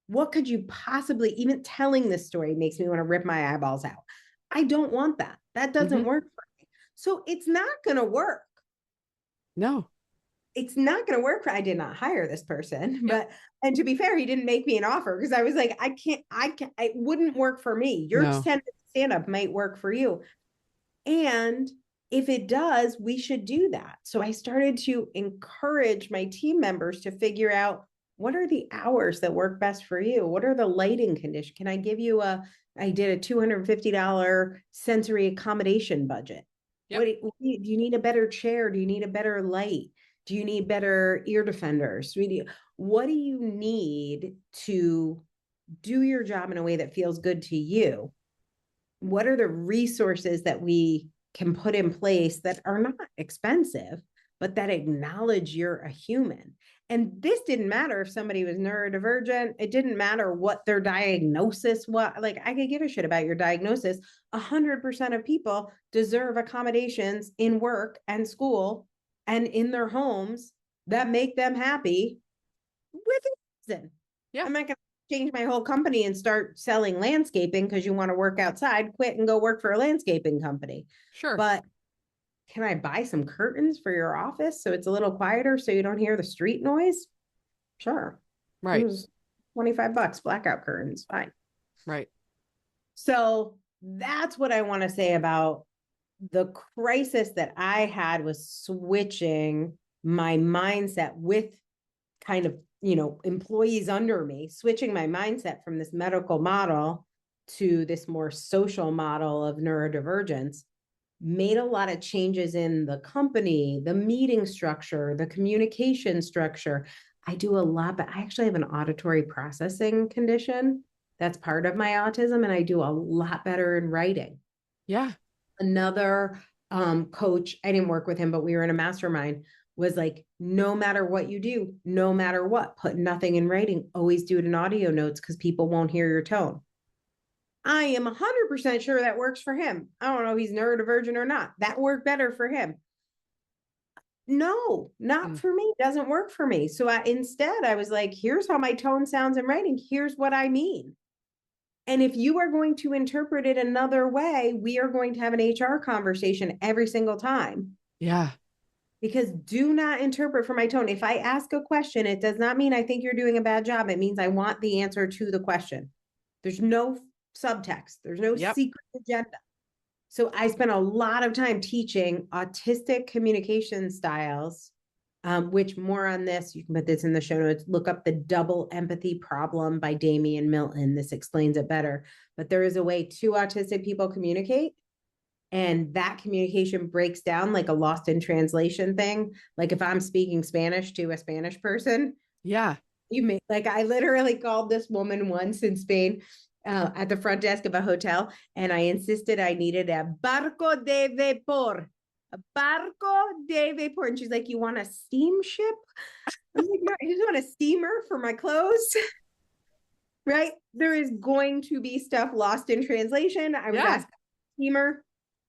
What could you possibly, even telling this story makes me want to rip my eyeballs out. I don't want that. That doesn't work for me. So it's not going to work. No. It's not going to work. I did not hire this person, but, and to be fair, he didn't make me an offer because I was like, I can't, it wouldn't work for me. Your 10-minute stand-up might work for you. And if it does, we should do that. So I started to encourage my team members to figure out, what are the hours that work best for you? What are the lighting conditions? Can I give you I did a $250 sensory accommodation budget. Yep. Do you need a better chair? Do you need a better light? Do you need better ear defenders? What do you need to do your job in a way that feels good to you? What are the resources that we can put in place that are not expensive, but that acknowledge you're a human? And this didn't matter if somebody was neurodivergent. It didn't matter what their diagnosis was. Like, I could give a shit about your diagnosis. 100% of people deserve accommodations in work and school and in their homes that make them happy with a reason. Yeah. I'm not going to change my whole company and start selling landscaping because you want to work outside. Quit and go work for a landscaping company. Sure. But can I buy some curtains for your office so it's a little quieter so you don't hear the street noise? Sure. Right. It was $25, blackout curtains, fine. Right. So that's what I want to say about the crisis that I had, was switching my mindset with kind of, employees under me, switching my mindset from this medical model to this more social model of neurodivergence, made a lot of changes in the company, the meeting structure, the communication structure. I do a lot, but I actually have an auditory processing condition that's part of my autism, and I do a lot better in writing. Yeah. Another coach, I didn't work with him, but we were in a mastermind, was like, no matter what you do, no matter what, put nothing in writing, always do it in audio notes because people won't hear your tone. I am 100% sure that works for him. I don't know if he's neurodivergent or not. That worked better for him. No, not for me. Doesn't work for me. So instead, I was like, here's how my tone sounds in writing. Here's what I mean. And if you are going to interpret it another way, we are going to have an HR conversation every single time. Yeah. Because do not interpret for my tone. If I ask a question, it does not mean I think you're doing a bad job. It means I want the answer to the question. There's no subtext. There's no secret agenda. So I spent a lot of time teaching autistic communication styles, which more on this, you can put this in the show notes. Look up The Double Empathy Problem by Damian Milton. This explains it better. But there is a way two autistic people communicate, and that communication breaks down like a lost in translation thing. Like if I'm speaking Spanish to a Spanish person. Yeah. I literally called this woman once in Spain at the front desk of a hotel, and I insisted I needed a barco de vapor. A barco de vapor. And she's like, you want a steamship? I was like, no, I just want a steamer for my clothes. Right? There is going to be stuff lost in translation. I was asking steamer.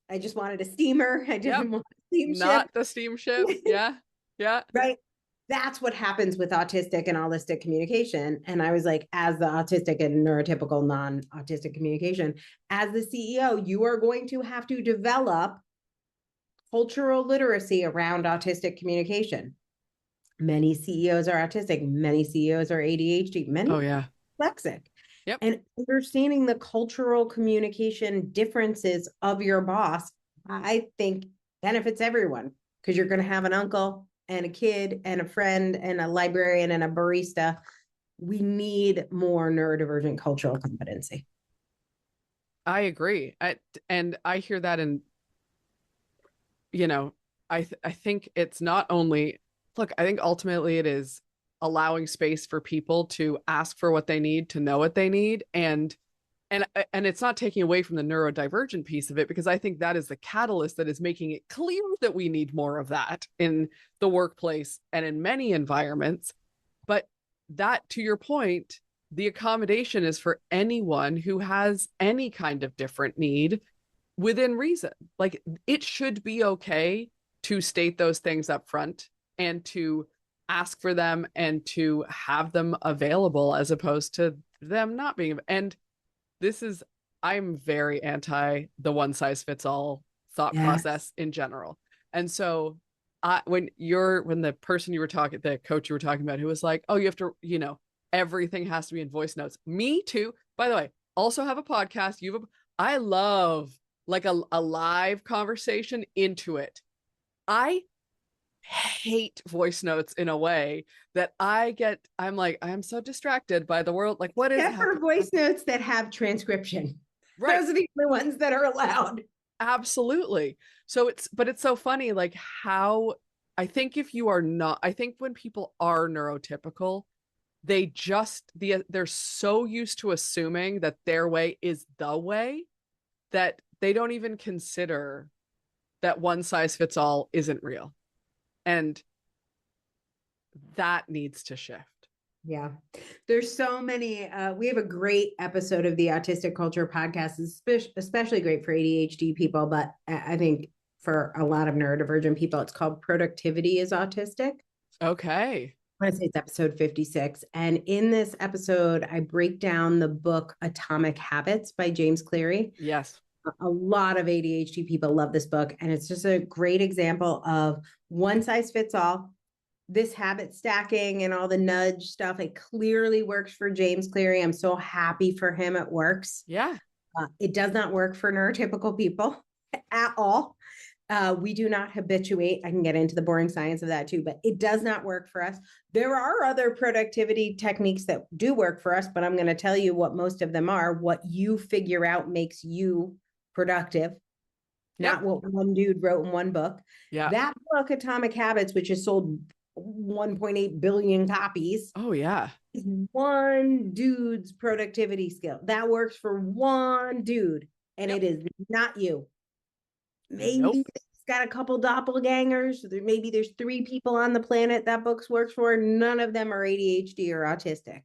I just wanted a steamer. I didn't want a steamship. Not the steamship. Yeah. Yeah. Right. That's what happens with autistic and holistic communication. And I was like, as the autistic and neurotypical non-autistic communication, as the CEO, you are going to have to develop cultural literacy around autistic communication. Many CEOs are autistic. Many CEOs are ADHD. Many dyslexic. Yep. And understanding the cultural communication differences of your boss, I think benefits everyone, because you're going to have an uncle and a kid and a friend and a librarian and a barista. We need more neurodivergent cultural competency. I agree. And I hear that in, I think it's not only, look, I think ultimately it is allowing space for people to ask for what they need, to know what they need. And it's not taking away from the neurodivergent piece of it, because I think that is the catalyst that is making it clear that we need more of that in the workplace and in many environments. But that, to your point, the accommodation is for anyone who has any kind of different need within reason. Like, it should be okay to state those things up front and to ask for them and to have them available, as opposed to them not being. And I'm very anti the one size fits all thought process in general. And so when the person you were talking, the coach you were talking about, who was like, oh, you have to, everything has to be in voice notes. Me too. By the way, also have a podcast. I love like a live conversation into it. I hate voice notes in a way that I'm like, I'm so distracted by the world. Like, what is for voice notes that have transcription? Right. Those are the only ones that are allowed. Absolutely. But it's so funny, like how I think I think when people are neurotypical, they're so used to assuming that their way is the way that they don't even consider that one size fits all isn't real. And that needs to shift. Yeah. There's so many, we have a great episode of the Autistic Culture Podcast, especially great for ADHD people, but I think for a lot of neurodivergent people, it's called Productivity is Autistic. Okay. I want to say it's episode 56. And in this episode, I break down the book Atomic Habits by James Cleary. Yes. A lot of ADHD people love this book, and it's just a great example of one size fits all. This habit stacking and all the nudge stuff, it clearly works for James Cleary. I'm so happy for him. It works. Yeah. It does not work for neurotypical people at all. We do not habituate. I can get into the boring science of that too, but it does not work for us. There are other productivity techniques that do work for us, but I'm going to tell you what most of them are. What you figure out makes you productive, not what one dude wrote in one book. Yeah. That book, Atomic Habits, which has sold 1.8 billion copies. Oh, yeah. Is one dude's productivity skill. That works for one dude, and it is not you. Maybe it's got a couple doppelgangers. Maybe there's 3 people on the planet that books works for. None of them are ADHD or autistic.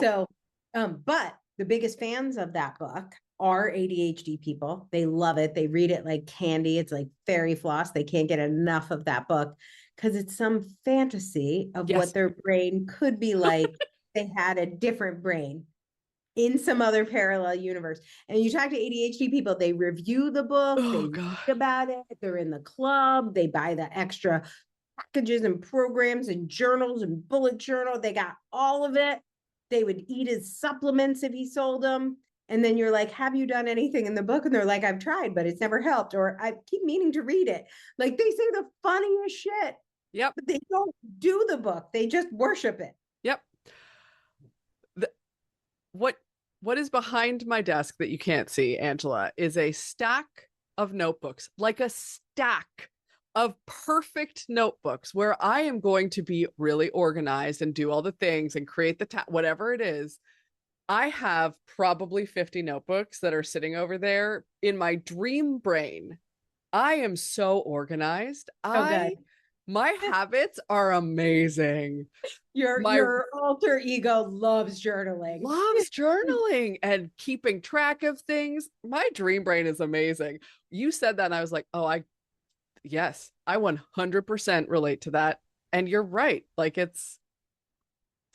So, but the biggest fans of that book are ADHD people. They love it. They read it like candy. It's like fairy floss. They can't get enough of that book because it's some fantasy of what their brain could be like. They had a different brain in some other parallel universe. And you talk to ADHD people, they review the book, they read about it, they're in the club, they buy the extra packages and programs and journals and bullet journal. They got all of it. They would eat his supplements if he sold them. And then you're like, have you done anything in the book? And they're like, I've tried, but it's never helped. Or I keep meaning to read it. Like they say the funniest shit. Yep. But they don't do the book. They just worship it. Yep. What is behind my desk that you can't see, Angela, is a stack of notebooks, like a stack of perfect notebooks where I am going to be really organized and do all the things and create the whatever it is. I have probably 50 notebooks that are sitting over there in my dream brain. I am so organized. My habits are amazing. Your alter ego loves journaling. And keeping track of things. My dream brain is amazing. You said that and I was like, yes, I 100% relate to that. And you're right. Like it's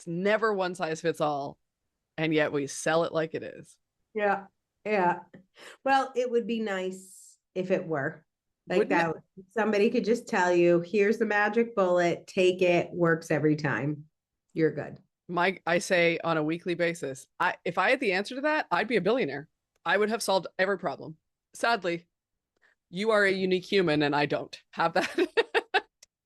never one size fits all. And yet we sell it like it is. Yeah. Yeah. Well, it would be nice if it were. Like that, somebody could just tell you, here's the magic bullet, take it, works every time. You're good. I say on a weekly basis, if I had the answer to that, I'd be a billionaire. I would have solved every problem. Sadly, you are a unique human and I don't have that.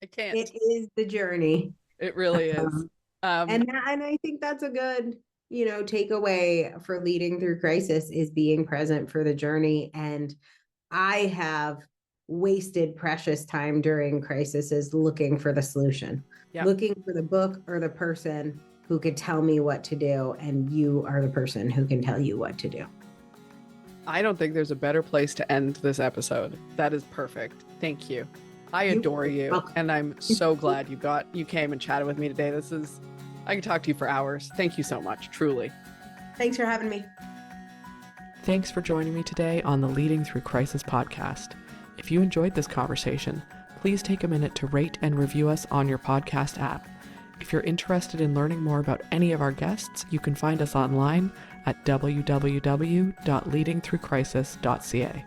I can't. It is the journey. It really is. And I think that's a good, takeaway for leading through crisis is being present for the journey. And I have wasted precious time during crises looking for the solution, looking for the book or the person who could tell me what to do. And you are the person who can tell you what to do. I don't think there's a better place to end this episode. That is perfect. Thank you. I adore you. And I'm so glad you came and chatted with me today. I can talk to you for hours. Thank you so much. Truly. Thanks for having me. Thanks for joining me today on the Leading Through Crisis podcast. If you enjoyed this conversation, please take a minute to rate and review us on your podcast app. If you're interested in learning more about any of our guests, you can find us online at www.leadingthroughcrisis.ca.